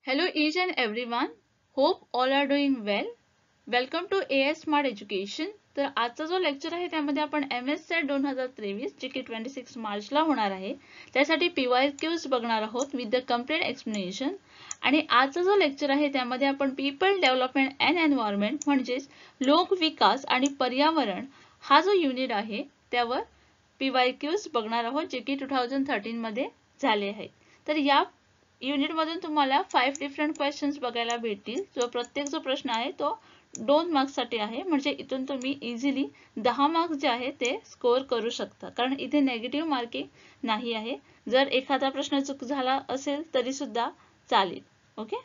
Hello each and everyone. Hope all are doing well. Welcome to AS Smart Education. तर आजचा जो lecture आहे त्यामध्ये आपण MS सेट 2023 जे की 26 मार्चला होणार आहे त्यासाठी PYQs बघणार आहोत विथ द कंप्लीट एक्सप्लेनेशन. आणि आजचा जो लेक्चर आहे त्यामध्ये आपण पीपल डेव्हलपमेंट अँड एन्व्हायरमेंट म्हणजेच लोक विकास आणि पर्यावरण हा जो युनिट आहे त्यावर PYQs बघणार आहोत जे की 2013 मध्ये झाले आहेत. तर या युनिट मधून तुम्हाला 5 डिफरंट क्वेश्चन्स बघायला भेटतील. जो प्रत्येक जो प्रश्न आहे तो 2 मार्क्स साठी आहे. म्हणजे इथून तुम्ही इझिली 10 मार्क्स जे आहे ते स्कोर करू शकता. कारण इथे नेगेटिव्ह मार्किंग नाही आहे. जर एखादा प्रश्न चूक झाला असेल तरी सुद्धा चालेल. ओके.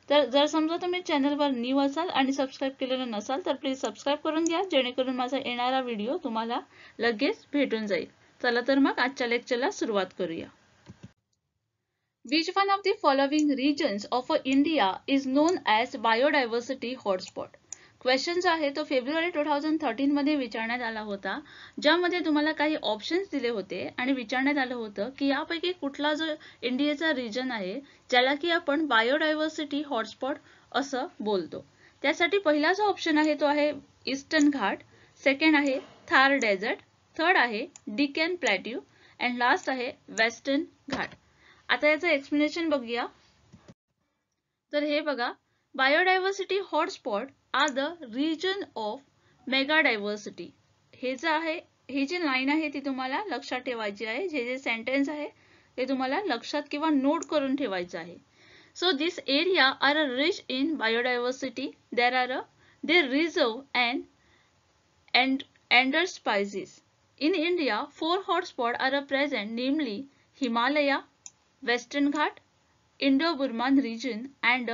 तर जर समजा तुम्ही चॅनलवर न्यू असाल आणि सबस्क्राइब केलेलं नसाल तर प्लीज सबस्क्राइब करून घ्या जेणेकरून माझा येणारा व्हिडिओ तुम्हाला लगेच भेटून जाईल. चला तर मग आजच्या लेक्चरला सुरुवात करूया. Which one of the following regions of India is known as biodiversity hotspot? Question जो आहे तो फेब्रुवारी 2013 मध्ये विचारण्यात आला होता, ज्यामध्ये तुम्हाला काही ऑप्शन्स दिले होते आणि विचारण्यात आलं होतं की यापैकी कुठला जो इंडियाचा रिजन आहे ज्याला की आपण बायोडायव्हर्सिटी हॉटस्पॉट असं बोलतो. त्यासाठी पहिला जो ऑप्शन आहे तो आहे ईस्टर्न घाट, सेकंड आहे थार डेझर्ट, थर्ड आहे डिकॅन प्लॅट्यू अँड लास्ट आहे वेस्टर्न घाट. आता याचं एक्सप्लेनेशन बघूया. तर हे बघा, biodiversity hotspot are the region of mega diversity. हे जे आहे, ही जी लाईन आहे ती तुम्हाला लक्षात ठेवायची आहे. जे सेंटेन्स आहे ते तुम्हाला लक्षात किंवा नोट करून ठेवायचं आहे. So this area are a rich in biodiversity. They reserve and endangered species. In India, 4 hotspots are present, namely Himalaya, Western Ghat, Indo-Burman region and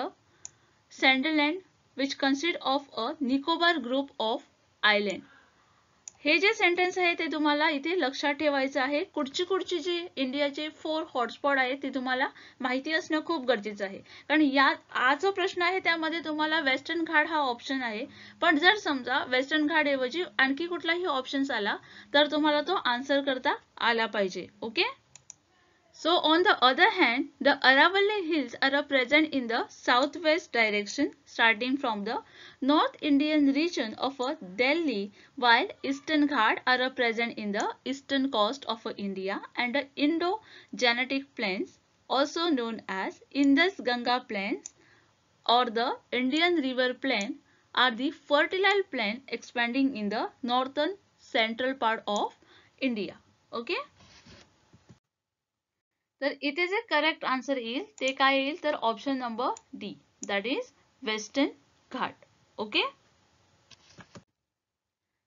Sundaland, which consist of a Nicobar group of island. हे जे sentence आहे ते तुम्हाला इथे लक्षात ठेवायचं आहे. कुठची जी इंडियाचे 4 हॉटस्पॉट आहेत ते तुम्हाला माहिती असणं खूप गरजेचं आहे. कारण हा जो प्रश्न आहे त्यामध्ये तुम्हाला वेस्टर्न घाट हा ऑप्शन आहे. पण जर समजा वेस्टर्न घाट ऐवजी आणखी कुठलाही ऑप्शन्स आला तर तुम्हाला तो आन्सर करता आला पाहिजे. Okay. So on the other hand, the Aravalli Hills are present in the southwest direction starting from the North Indian region of Delhi, while Eastern Ghat are present in the eastern coast of India and the Indo-Gangetic Plains, also known as Indus-Ganga Plains or the Indian River Plain, are the fertile plain expanding in the northern central part of India. Okay. तर इथे जे correct answer येईल ते काय येईल तर option number D, that is western Ghat. Okay.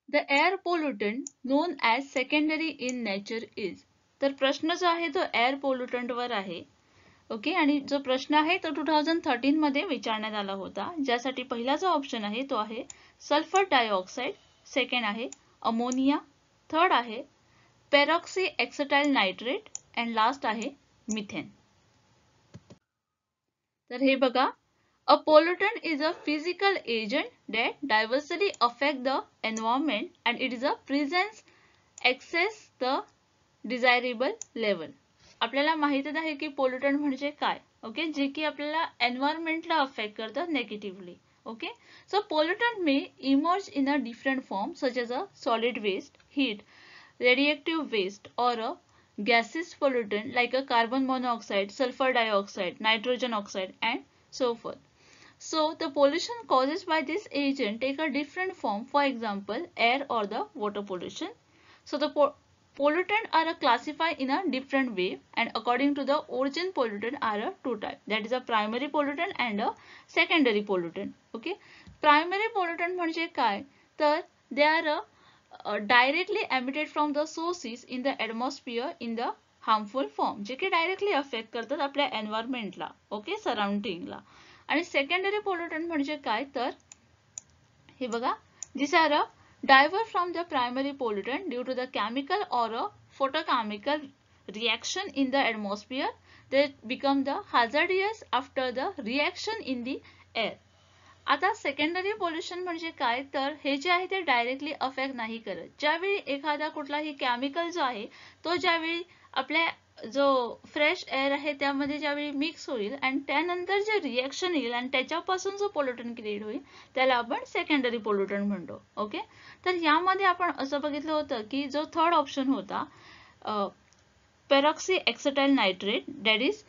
The air pollutant known as secondary in nature is. तर प्रश्न जो आहे तो एअर पोल्युटंट वर आहे. ओके. आणि जो प्रश्न आहे तो 2013 मध्ये विचारण्यात आला होता, ज्यासाठी पहिला जो ऑप्शन आहे तो आहे सल्फर डायऑक्साईड, सेकंड आहे अमोनिया, थर्ड आहे peroxy acetyl nitrate and last आहे मिथेन. तर हे बघा, a pollutant is a physical agent that adversely affect the environment and it is a presence excess the desirable level. आपल्याला माहितच आहे की पोल्युटंट म्हणजे काय. ओके. जे की आपल्याला एन्व्हायरमेंटला अफेक्ट करतात negatively. Okay. So pollutant may emerge in a different form such as a solid waste, heat, radioactive waste or a gaseous pollutant like a carbon monoxide, sulfur dioxide, nitrogen oxide and so forth. So the pollution caused by this agent take a different form, for example air or the water pollution. So the pollutant are classified in a different way and according to the origin pollutant are two types, that is a primary pollutant and a secondary pollutant. Okay. Primary pollutant म्हणजे काय तर they are directly emitted from the sources in the atmosphere in the harmful form, जे की directly affect करतात आपल्या एन्व्हायरमेंटला. Okay. सराउंडिंगला. आणि secondary pollutant म्हणजे काय तर हे बघा, these are divert from the primary pollutant due to the chemical or a photochemical reaction in the atmosphere. They become the hazardous after the reaction in the air. आता secondary pollution म्हणजे काय तर हे जे आहे ते डायरेक्टली अफेक्ट नाही करत. ज्यावेळी एखादा कुठलाही केमिकल जो आहे तो ज्यावेळी आपल्या जो फ्रेश एअर आहे त्यामध्ये ज्यावेळी मिक्स होईल आणि त्यानंतर जे रिएक्शन येईल आणि त्याच्यापासून जो पोल्युटंट क्रिएट होईल त्याला आपण सेकंडरी पोल्युटंट म्हणतो. ओके, तर यामध्ये आपण असं बघितलं होतं की जो थर्ड ऑप्शन होता peroxyacetylnitrate nitrate, that is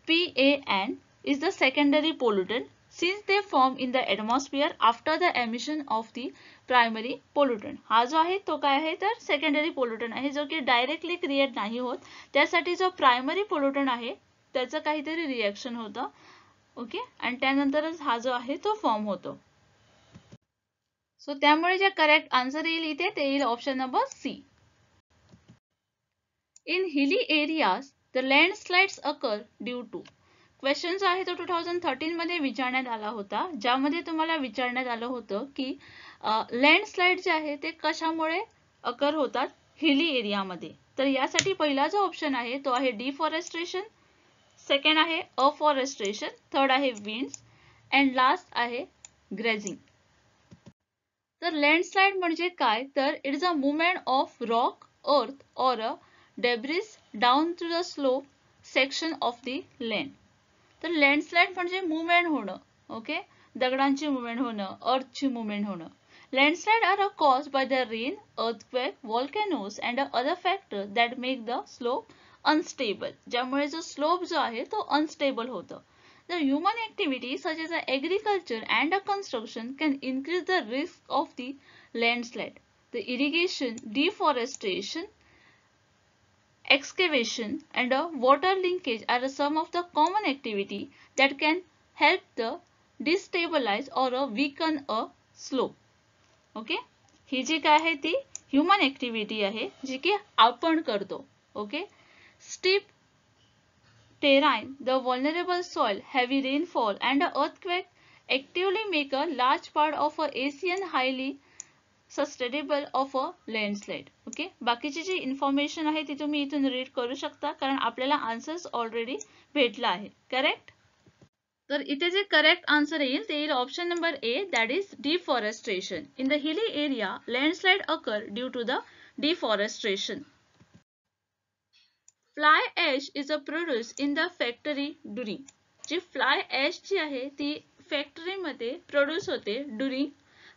PAN, is the secondary pollutant since they form in the atmosphere after the emission of the primary pollutant. हा जो आहे तो काय आहे तर सेकंडरी पोल्युटंट आहे, जो की डायरेक्टली क्रिएट नाही होत. त्यासाठी जो प्रायमरी पोल्युटंट आहे त्याचं काहीतरी रिएक्शन होतं. ओके, आणि त्यानंतरच हा जो आहे तो फॉर्म होतो. सो त्यामुळे जे करेक्ट आन्सर येईल इथे ते येईल option number C. In hilly areas, the landslides occur due to. Question जो आहे तो 2013 मध्ये विचारण्यात आला होता, ज्यामध्ये तुम्हाला विचारण्यात आलं होतं की लँडस्लाइड जे आहे ते कशामुळे अकर होतात हिली एरियामध्ये. तर यासाठी पहिला जो ऑप्शन आहे तो आहे डिफॉरेस्ट्रेशन, सेकंड आहे अफॉरेस्ट्रेशन, थर्ड आहे विंड्स अँड लास्ट आहे ग्रेझिंग. तर लँडस्लाइड म्हणजे काय तर it is a movement of rock, अर्थ और अ debris down to the slope section of the land. तर लँडस्लाइड म्हणजे मूवमेंट होणं. ओके, दगडांची मूवमेंट होणं, अर्थची मूवमेंट होणं. Landslide are caused by the rain, earthquake, volcanoes and other factors that make the slope unstable. ज्यामुळे जो स्लोप जो आहे तो अनस्टेबल होतं. The human activity such as agriculture and construction can increase the risk of the landslide. The irrigation, deforestation, excavation and water linkage are some of the common activity that can help the destabilize or weaken a slope. Okay, ही जी काय आहे ती human activity आहे जी की आपण करतो. Okay, steep terrain, the vulnerable soil, heavy rainfall and earthquake actively make a large part of a Asian highly sustainable of a landslide. Okay, बाकीची जी इन्फॉर्मेशन आहे ती तुम्ही इथून रीड करू शकता कारण आपल्याला आन्सर्स ऑलरेडी भेटला आहे. करेक्ट, तर इथे जे करेक्ट आन्सर येईल ते येईल option number A, that is deforestation. In the hilly area landslide occur due to the deforestation. Fly ash is a produce in the factory during. जी फ्लाय ॲश जी आहे ती फॅक्टरीमध्ये प्रोड्यूस होते ड्युरिंग.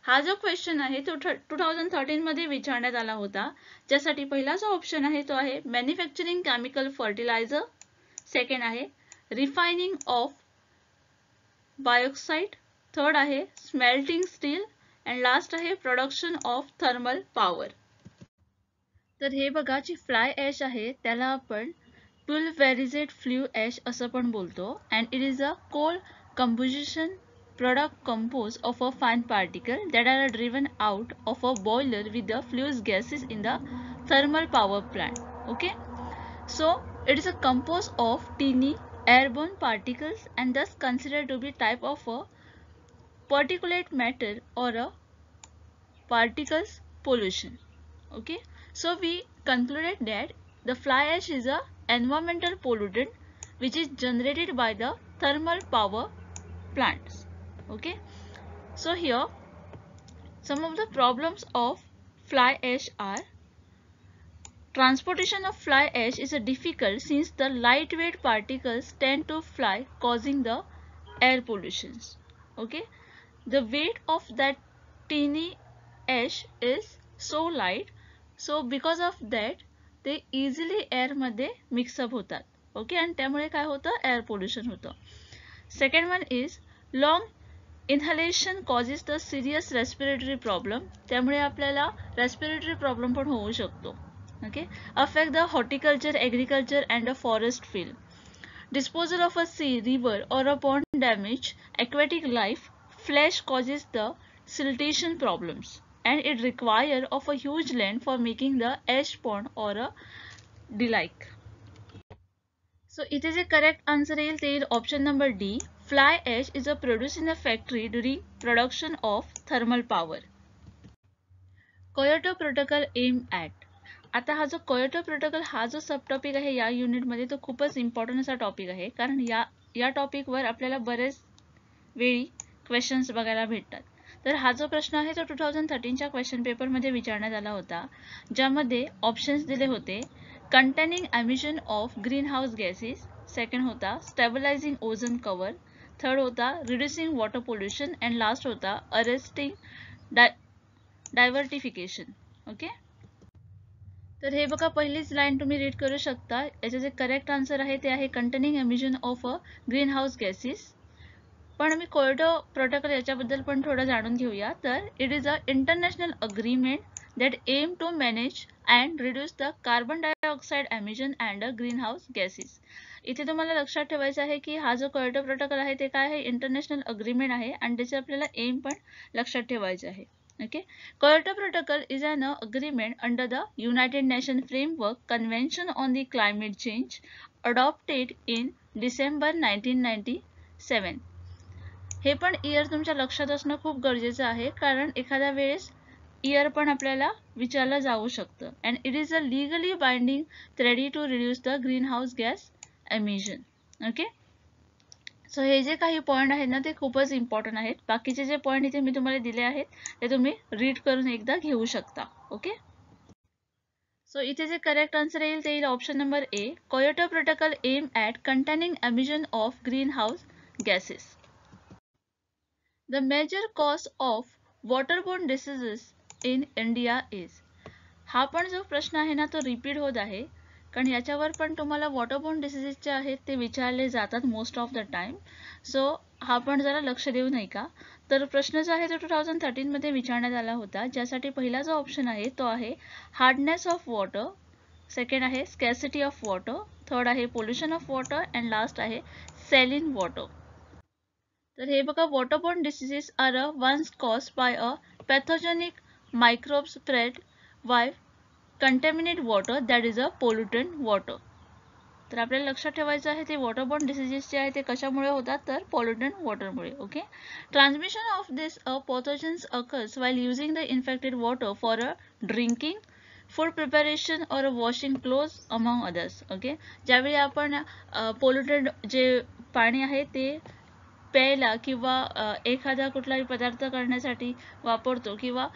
हा जो क्वेश्चन आहे तो 2013 मध्ये विचारण्यात आला होता, ज्यासाठी पहिला जो ऑप्शन आहे तो आहे मॅन्युफॅक्चरिंग केमिकल फर्टिलायझर, सेकंड आहे रिफायनिंग ऑफ बायोक्साइड, थर्ड आहे स्मेल्टिंग स्टील अँड लास्ट आहे प्रोडक्शन ऑफ थर्मल पॉवर. तर हे बघा, जी फ्लाय ॲश आहे त्याला आपण पुल्व्हरिझेट फ्ल्यू ॲश असं पण बोलतो and it is a coal composition product composed of a fine particle that are driven out of a boiler with the fluid gases in the thermal power plant. Okay, so it is a composed of teeny airborne particles and thus considered to be type of a particulate matter or a particles pollution. Okay, so we concluded that the fly ash is a environmental pollutant which is generated by the thermal power plants. Okay, so here some of the problems of fly ash are: transportation of fly ash is difficult since the lightweight particles tend to fly, causing the air pollutions. Okay, the weight of that teeny ash is so light, so because of that they easily air मध्ये mix up होतात. Okay, आणि त्यामुळे काय होतं, air pollution होतं. Second one is long inhalation causes the serious respiratory problem. त्यामुळे आपल्याला respiratory problem पण होऊ शकतो. Okay, affect the horticulture, agriculture and a forest field. Disposal of a sea, river or a pond damage aquatic life. Flash causes the siltation problems and it require of a huge land for making the ash pond or a dike. So इथे जे correct answer येईल ते येईल option number D. Fly ash is a produce in a factory during production of thermal power. Kyoto protocol aim at. आता हा जो Kyoto protocol हा जो सब टॉपिक आहे या युनिटमध्ये तो खूपच इम्पॉर्टंट असा टॉपिक आहे, कारण या टॉपिकवर आपल्याला बरेच वेळी क्वेश्चन्स बघायला भेटतात. तर हा जो प्रश्न आहे तो 2013च्या क्वेश्चन पेपरमध्ये विचारण्यात आला होता, ज्यामध्ये ऑप्शन्स दिले होते containing emission of greenhouse gases, second होता stabilizing ozone cover, third होता reducing water pollution and last होता arresting divertification. ओके, तर हे बघा पहिलीच लाईन तुम्ही रीड करू शकता. याचे जे करेक्ट आन्सर आहे ते आहे containing emission of a green house gases. पण मी कोयोटो प्रोटोकॉल याच्याबद्दल पण थोडं जाणून घेऊया. तर it is a international agreement that aim to manage and reduce the carbon dioxide emission and greenhouse gases. इथे तुम्हाला लक्षात ठेवायचं आहे की हा जो कोयोटो प्रोटोकॉल आहे ते काय आहे, इंटरनॅशनल अग्रीमेंट आहे आणि त्याचे आपल्याला एम पण लक्षात ठेवायचे आहे. Okay, Kyoto Protocol is an agreement under the United Nations Framework Convention on the Climate Change adopted in December 1997. हे पण इयर तुमच्या लक्षात असणं खूप गरजेचं आहे, कारण एखाद्या वेळेस इयर पण आपल्याला विचारलं जाऊ शकतं. And it is a legally binding treaty to reduce the greenhouse gas emission. Okay. So हे जे काही पॉइंट आहेत ना ते खूपच इम्पॉर्टंट आहेत. बाकीचे जे पॉइंट इथे मी तुम्हाला दिले आहेत ते तुम्ही रीड करून एकदा घेऊ शकता. ओके, सो इथे जे करेक्ट आन्सर येईल ते येईल option number A, Kyoto protocol aim at containing emission of green house gases. The major cause of waterborne diseases in India is. हा पण जो प्रश्न आहे ना तो रिपीट होत आहे, कारण याच्यावर पण तुम्हाला वॉटरबोर्न डिसीजेस जे आहेत ते विचारले जातात most of the time. So हा पण जरा लक्ष देऊ नाही का. तर प्रश्न जो आहे तो 2013 मध्ये विचारण्यात आला होता, ज्यासाठी पहिला जो ऑप्शन आहे तो आहे हार्डनेस ऑफ वॉटर, सेकंड आहे स्कॅर्सिटी ऑफ वॉटर, थर्ड आहे pollution of water and last आहे सॅलिन वॉटर. तर हे बघा, waterborne diseases are ones caused by a pathogenic microbes spread by contaminate water that is a pollutant water. तर आपल्याला लक्षात ठेवायचं आहे ते वॉटरबोर्न डिसीजेस जे आहे ते कशामुळे होतात, तर पॉल्युटंट वॉटरमुळे. Okay, transmission of this pathogens occurs while using the infected water for a drinking, food preparation or washing clothes among others. Okay, ज्यावेळी आपण पोल्युटेड जे पाणी आहे ते प्यायला किंवा एखादा कुठलाही पदार्थ करण्यासाठी वापरतो किंवा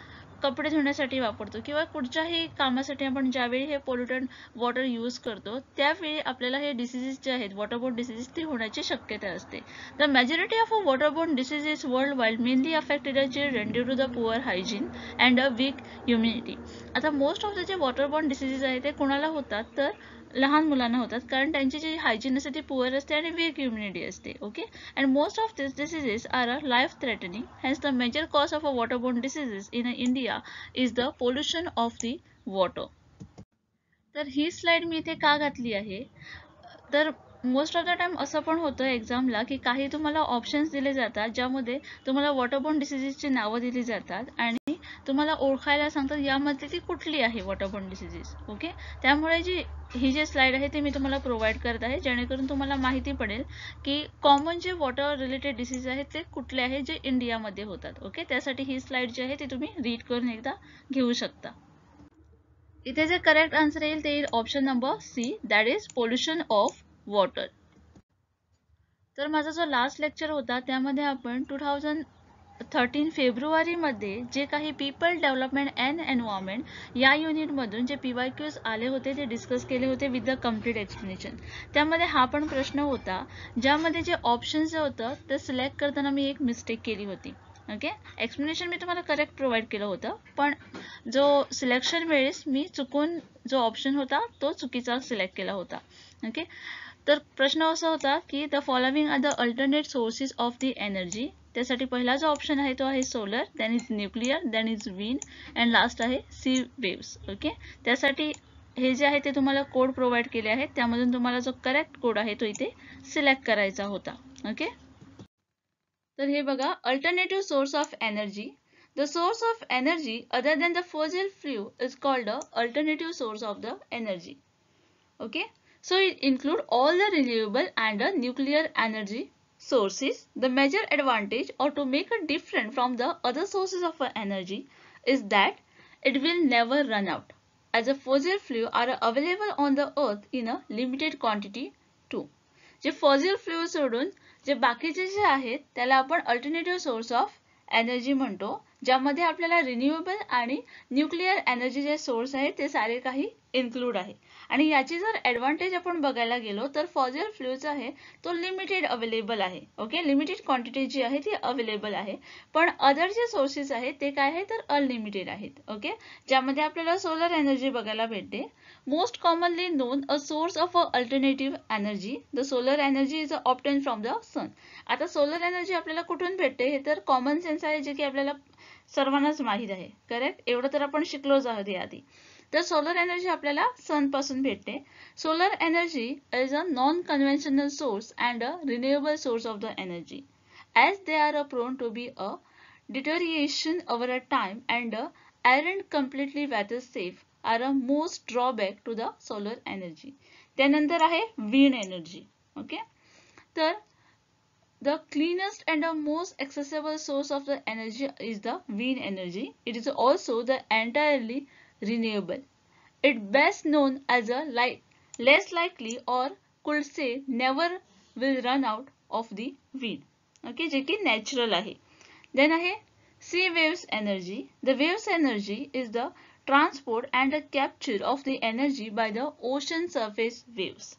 कपडे धुण्यासाठी वापरतो किंवा कुठच्याही कामासाठी आपण ज्यावेळी हे पोल्युटंट वॉटर यूज करतो त्यावेळी आपल्याला हे डिसीजेस जे आहेत वॉटरबोर्न डिसीजेस ते होण्याची शक्यता असते. The majority of waterborne diseases world wide mainly affected children due to the poor hygiene and a weak immunity. आता मोस्ट ऑफ द जे वॉटरबोर्न डिसीजेस आहेत ते कोणाला होतात, तर लहान मुलांना होतात, कारण त्यांची जी हायजीन असते ती पुअर असते आणि वीक इम्युनिटी असते. Okay, and most of this diseases are life threatening. Hence the major cause of waterborne diseases in India is the pollution of the water. तर ही स्लाइड मी इथे का घातली आहे, तर मोस्ट ऑफ द टाइम असं पण होतं एक्झामला की काही तुम्हाला ऑप्शन्स दिले जातात ज्यामध्ये तुम्हाला वॉटरबोर्न डिसीजेसची नावं दिली जातात आणि तुम्हाला ओळखायला सांगतात यामधली ती कुठली आहे वॉटरबोर्न डिसीजेस. ओके, त्यामुळे ही जी स्लाइड आहे ती मी तुम्हाला प्रोव्हाइड करत आहे जेणेकरून तुम्हाला माहिती पडेल की कॉमन जे वॉटर रिलेटेड डिसीज आहेत ते कुठले आहेत जे इंडियामध्ये होतात. ओके, त्यासाठी ही स्लाइड जी आहे ती तुम्ही रीड करून एकदा घेऊ शकता. इथे जे करेक्ट आन्सर येईल ते येईल option number C, that is pollution of water. तर माझा जो लास्ट लेक्चर होता त्यामध्ये आपण 2013 फेब्रुवारीमध्ये जे काही पीपल डेव्हलपमेंट अँड एन्व्हायरमेंट या युनिटमधून जे PYQs आले होते ते डिस्कस केले होते विथ द कम्प्लीट एक्सप्लेनेशन. त्यामध्ये हा पण प्रश्न होता ज्यामध्ये जे ऑप्शन्स होतं ते सिलेक्ट करताना मी एक मिस्टेक केली होती. ओके, एक्सप्लेनेशन मी तुम्हाला करेक्ट प्रोव्हाइड केलं होतं, पण जो सिलेक्शन वेळेस मी चुकून जो ऑप्शन होता तो चुकीचा सिलेक्ट केला होता. ओके, तर प्रश्न असा होता की the following are the alternate sources of the energy. त्यासाठी पहिला जो ऑप्शन आहे तो आहे solar, then is nuclear, then is wind and last आहे सी वेव्स. ओके, त्यासाठी हे जे आहे ते तुम्हाला कोड प्रोव्हाइड केले आहेत, त्यामधून तुम्हाला जो करेक्ट कोड आहे तो इथे सिलेक्ट करायचा होता. ओके, तर हे बघा, alternative source of energy. The source of energy other than the fossil fuel is called the alternative source of the energy. Okay, so it include all the renewable and the nuclear energy sources. The major advantage or to make it different from the other sources of energy is that it will never run out, as the fossil fuel are available on the earth in a limited quantity too. जे fossil fuel सोडून जे बाकीचे जे आहेत त्याला आपण alternative source of energy म्हणतो, ज्यामध्ये आपल्याला रिन्युएबल आणि न्यूक्लिअर एनर्जी जे सोर्स आहेत ते सारे काही इन्क्लूड आहे. आणि याची जर ॲडव्हान्टेज आपण बघायला गेलो तर फॉसिल फ्युएल्स आहे तो लिमिटेड अवेलेबल आहे. ओके, लिमिटेड क्वांटिटी जी आहे ती अवेलेबल आहे. पण अदर जे सोर्सेस आहेत ते काय आहे तर अनलिमिटेड आहेत. ओके, ज्यामध्ये आपल्याला सोलर एनर्जी बघायला भेटते. Most commonly known a source of a alternative energy. The solar energy is obtain from the sun. आता सोलर एनर्जी आपल्याला कुठून भेटते हे तर कॉमन सेन्स आहे, जे की आपल्याला सर्वांनाच माहीत आहे. करेक्ट, एवढं तर आपण शिकलोच आहोत याआधी. तर सोलर एनर्जी आपल्याला सन पासून भेटते. Solar energy is a non conventional source and a renewable source of the energy. As they are prone to be a deterioration over a time and aren't completely water safe, are a most drawback to the solar energy. त्यानंतर आहे wind energy. Okay, तर the cleanest and the most accessible source of the energy is the wind energy. It is also the entirely renewable. It best known as a less likely or could say never will run out of the wind. Okay, जे की natural आहे. Then आहे sea waves energy. The waves energy is the transport and the capture of the energy by the ocean surface waves.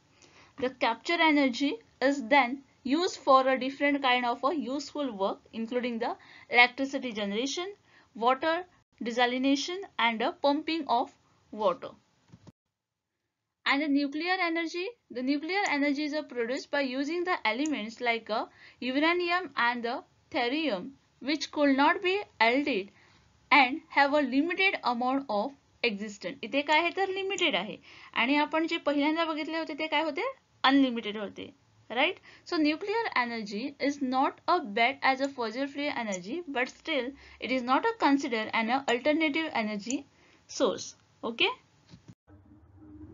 The capture energy is then used for a different kind of a useful work, including the electricity generation, water desalination, and the pumping of water. And the nuclear energy is produced by using the elements like uranium and the thorium, which could not be altered and have a limited amount of existence. इथे काय आहे तर limited आहे. आणि आपण जे पहिल्यांदा बघितले होते ते काय होते, अनलिमिटेड होते. Right? So nuclear energy is not a bad as a fossil free energy, but still it is not a considered an alternative energy source. Okay?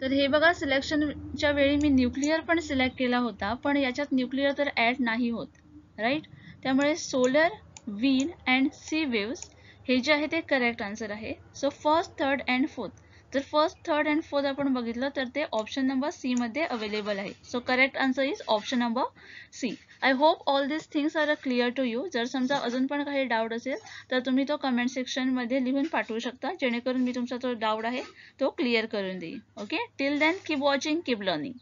तर हे बघा, सिलेक्शनच्या वेळी मी न्यूक्लिअर पण सिलेक्ट केला होता, पण याच्यात न्यूक्लिअर तर ऍड नाही होत. राईट, त्यामुळे solar, wind and sea waves हे जे आहे ते करेक्ट आन्सर आहे. So first, third and fourth. जर फर्स्ट, थर्ड अँड फोर्थ आपण बघितलं तर ते ऑप्शन नंबर सी मध्ये अवेलेबल आहे. So correct answer is option number C. I hope all this things are clear to you. जर समजा अजून पण काही डाऊट असेल तर तुम्ही तो कमेंट सेक्शन मध्ये लिहून पाठवू शकता, जेणेकरून मी तुमचा जो डाऊट आहे तो क्लिअर करून देईन. Okay, till then keep watching, keep learning.